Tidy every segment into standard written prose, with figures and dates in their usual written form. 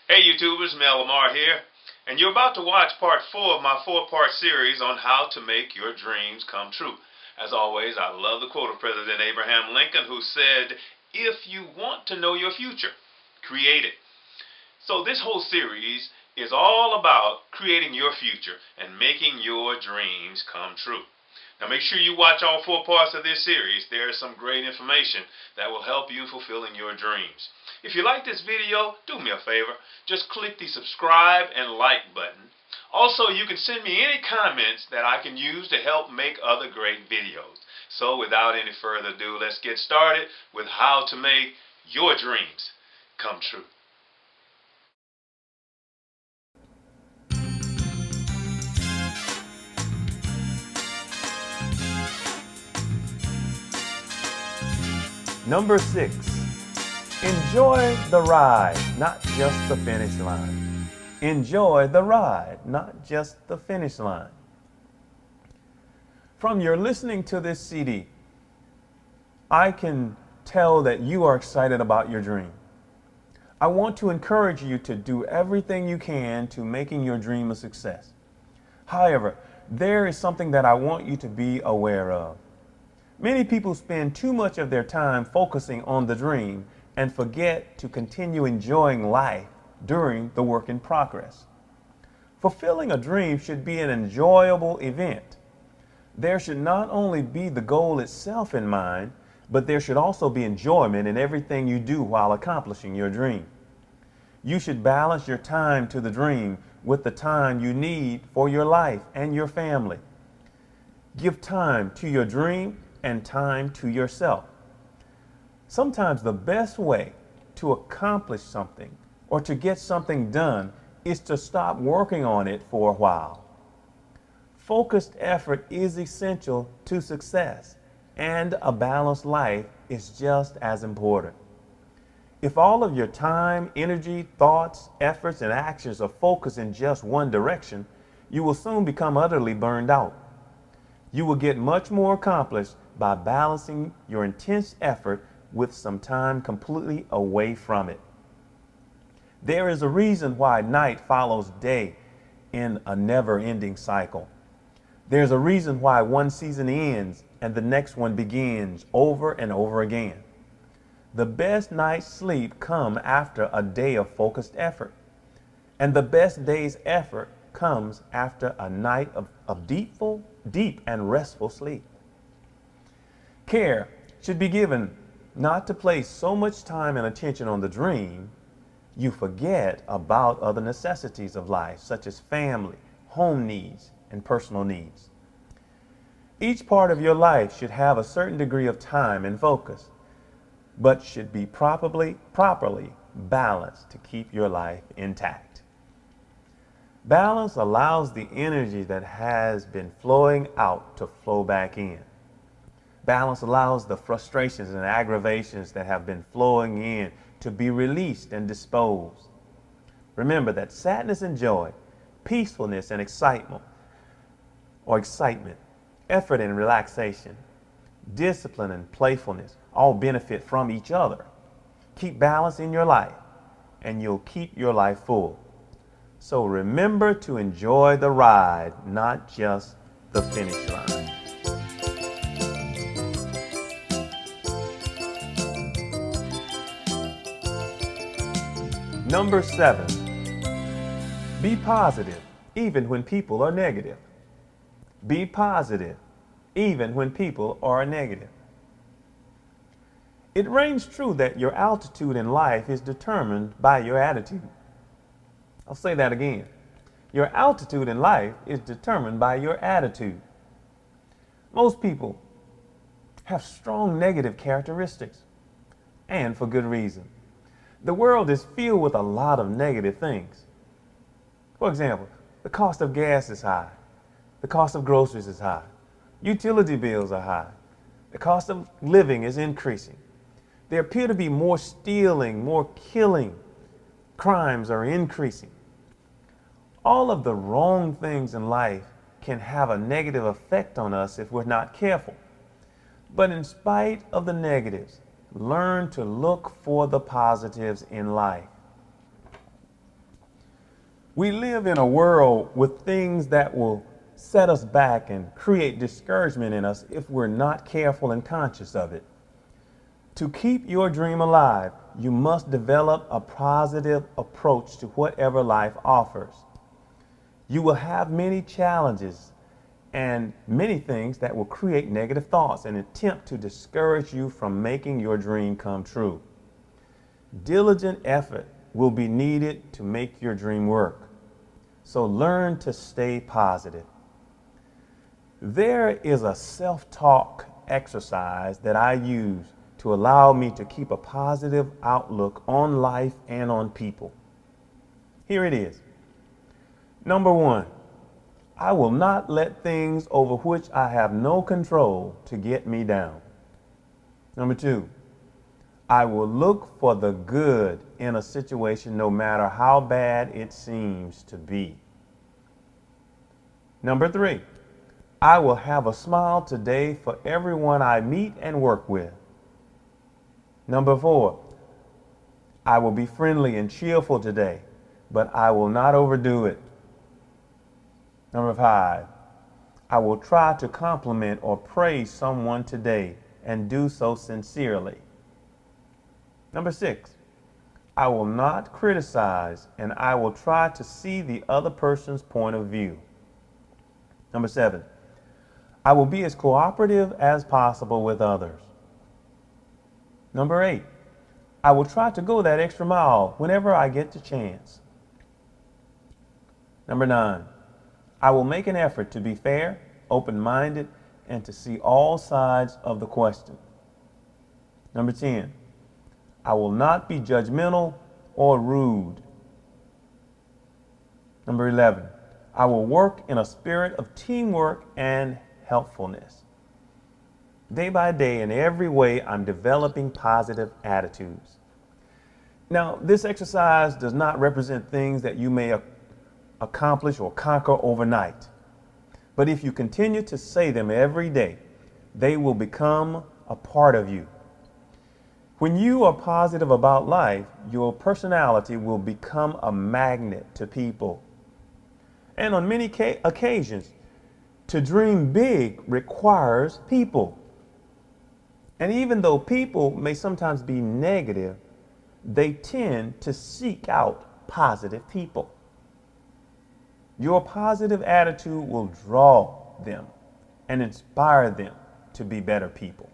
Hey YouTubers, Lamar here, and you're about to watch part 4 of my 4-part series on how to make your dreams come true. As always, I love the quote of President Abraham Lincoln, who said, "If you want to know your future, create it." So this whole series is all about creating your future and making your dreams come true. Now make sure you watch all 4 parts of this series. There is some great information that will help you fulfilling your dreams. If you like this video, do me a favor. Just click the subscribe and like button. Also, you can send me any comments that I can use to help make other great videos. So without any further ado, let's get started with how to make your dreams come true. Number 6, enjoy the ride, not just the finish line. Enjoy the ride, not just the finish line. From your listening to this CD, I can tell that you are excited about your dream. I want to encourage you to do everything you can to making your dream a success. However, there is something that I want you to be aware of. Many people spend too much of their time focusing on the dream and forget to continue enjoying life during the work in progress. Fulfilling a dream should be an enjoyable event. There should not only be the goal itself in mind, but there should also be enjoyment in everything you do while accomplishing your dream. You should balance your time to the dream with the time you need for your life and your family. Give time to your dream and time to yourself. Sometimes the best way to accomplish something or to get something done is to stop working on it for a while. Focused effort is essential to success, and a balanced life is just as important. If all of your time, energy, thoughts, efforts, and actions are focused in just one direction, you will soon become utterly burned out. You will get much more accomplished by balancing your intense effort with some time completely away from it. There is a reason why night follows day in a never-ending cycle. There's a reason why one season ends and the next one begins over and over again. The best night's sleep comes after a day of focused effort, and the best day's effort comes after a night of deep and restful sleep. Care should be given not to place so much time and attention on the dream you forget about other necessities of life, such as family, home needs, and personal needs. Each part of your life should have a certain degree of time and focus, but should be properly balanced to keep your life intact. Balance allows the energy that has been flowing out to flow back in. Balance allows the frustrations and aggravations that have been flowing in to be released and disposed. Remember that sadness and joy, peacefulness and excitement, effort and relaxation, discipline and playfulness all benefit from each other. Keep balance in your life and you'll keep your life full. So remember to enjoy the ride, not just the finish line. Number 7, be positive even when people are negative. Be positive even when people are negative. It rings true that your altitude in life is determined by your attitude. I'll say that again. Your altitude in life is determined by your attitude. Most people have strong negative characteristics, and for good reason. The world is filled with a lot of negative things. For example, the cost of gas is high. The cost of groceries is high. Utility bills are high. The cost of living is increasing. There appear to be more stealing, more killing. Crimes are increasing. All of the wrong things in life can have a negative effect on us if we're not careful. But in spite of the negatives, learn to look for the positives in life. We live in a world with things that will set us back and create discouragement in us if we're not careful and conscious of it. To keep your dream alive, you must develop a positive approach to whatever life offers. You will have many challenges and many things that will create negative thoughts and attempt to discourage you from making your dream come true. Diligent effort will be needed to make your dream work. So learn to stay positive. There is a self-talk exercise that I use to allow me to keep a positive outlook on life and on people. Here it is. Number 1, I will not let things over which I have no control to get me down. Number 2, I will look for the good in a situation no matter how bad it seems to be. Number 3, I will have a smile today for everyone I meet and work with. Number 4, I will be friendly and cheerful today, but I will not overdo it. Number 5, I will try to compliment or praise someone today and do so sincerely. Number 6, I will not criticize and I will try to see the other person's point of view. Number 7, I will be as cooperative as possible with others. Number 8, I will try to go that extra mile whenever I get the chance. Number 9, I will make an effort to be fair, open-minded, and to see all sides of the question. Number 10, I will not be judgmental or rude. Number 11, I will work in a spirit of teamwork and helpfulness. Day by day, in every way, I'm developing positive attitudes. Now, this exercise does not represent things that you may accomplish or conquer overnight. But if you continue to say them every day, they will become a part of you. When you are positive about life, your personality will become a magnet to people. And on many occasions, to dream big requires people. And even though people may sometimes be negative, they tend to seek out positive people. Your positive attitude will draw them and inspire them to be better people.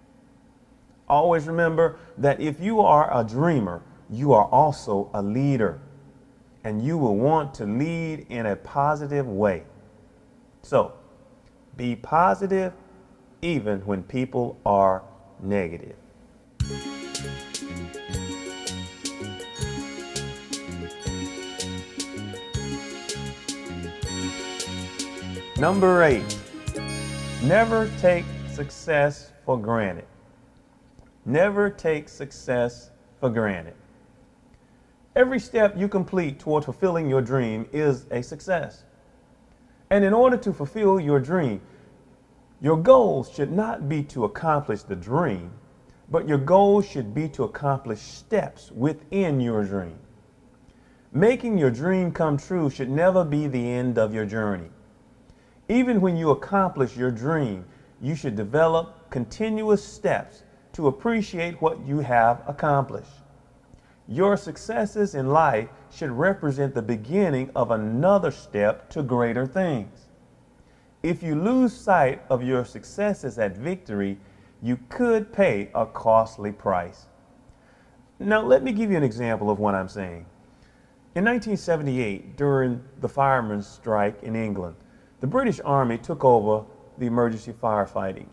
Always remember that if you are a dreamer, you are also a leader, and you will want to lead in a positive way. So, be positive even when people are negative. Number 8, never take success for granted. Never take success for granted. Every step you complete toward fulfilling your dream is a success. And in order to fulfill your dream, your goals should not be to accomplish the dream, but your goals should be to accomplish steps within your dream. Making your dream come true should never be the end of your journey. Even when you accomplish your dream, you should develop continuous steps to appreciate what you have accomplished. Your successes in life should represent the beginning of another step to greater things. If you lose sight of your successes at victory, you could pay a costly price. Now, let me give you an example of what I'm saying. In 1978, during the firemen's strike in England, the British Army took over the emergency firefighting.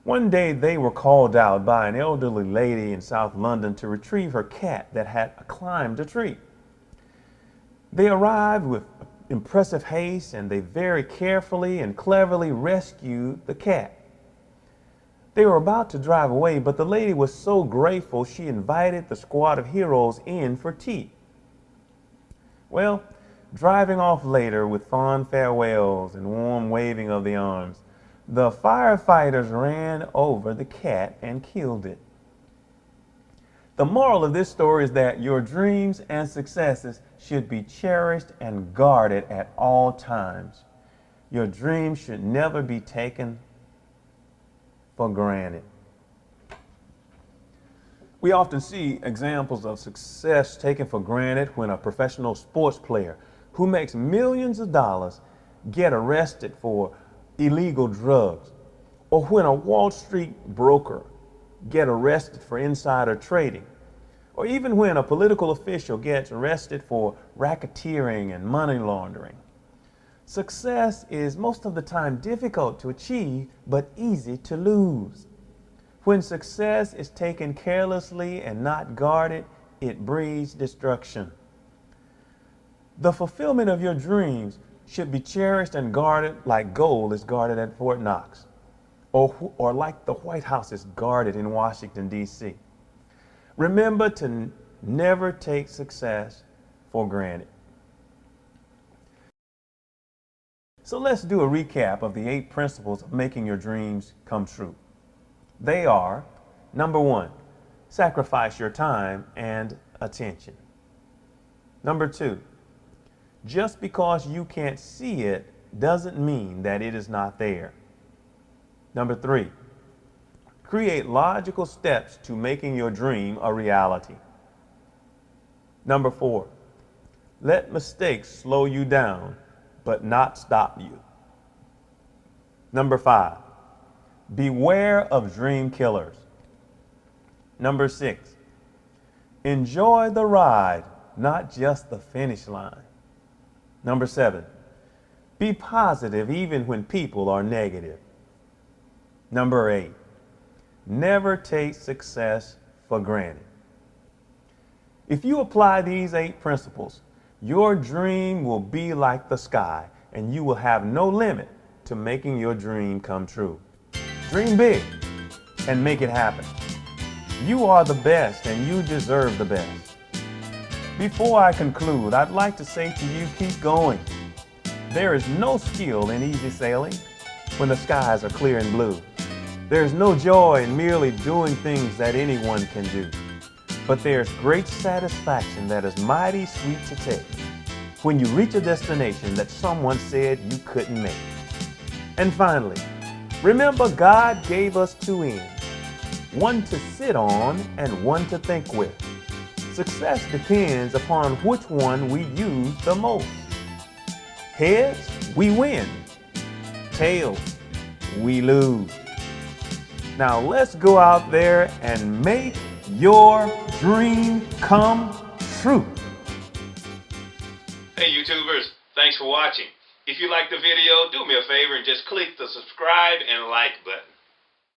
One day they were called out by an elderly lady in South London to retrieve her cat that had climbed a tree. They arrived with impressive haste and they very carefully and cleverly rescued the cat. They were about to drive away, but the lady was so grateful she invited the squad of heroes in for tea. Well, driving off later with fond farewells and warm waving of the arms, the firefighters ran over the cat and killed it. The moral of this story is that your dreams and successes should be cherished and guarded at all times. Your dreams should never be taken for granted. We often see examples of success taken for granted when a professional sports player who makes millions of dollars get arrested for illegal drugs, or when a Wall Street broker get arrested for insider trading, or even when a political official gets arrested for racketeering and money laundering. Success is most of the time difficult to achieve, but easy to lose. When success is taken carelessly and not guarded, it breeds destruction. The fulfillment of your dreams should be cherished and guarded like gold is guarded at Fort Knox, or like the White House is guarded in Washington, D.C. Remember to never take success for granted. So let's do a recap of the 8 principles of making your dreams come true. They are, number 1, sacrifice your time and attention. Number 2, just because you can't see it doesn't mean that it is not there. Number 3, create logical steps to making your dream a reality. Number 4, let mistakes slow you down, but not stop you. Number 5, beware of dream killers. Number 6, enjoy the ride, not just the finish line. Number 7, be positive even when people are negative. Number 8, never take success for granted. If you apply these 8 principles, your dream will be like the sky, and you will have no limit to making your dream come true. Dream big and make it happen. You are the best and you deserve the best. Before I conclude, I'd like to say to you, keep going. There is no skill in easy sailing when the skies are clear and blue. There is no joy in merely doing things that anyone can do. But there's great satisfaction that is mighty sweet to take when you reach a destination that someone said you couldn't make. And finally, remember God gave us 2 ends, one to sit on and one to think with. Success depends upon which one we use the most. Heads, we win. Tails, we lose. Now let's go out there and make your dream come true. Hey YouTubers, thanks for watching. If you liked the video, do me a favor and just click the subscribe and like button.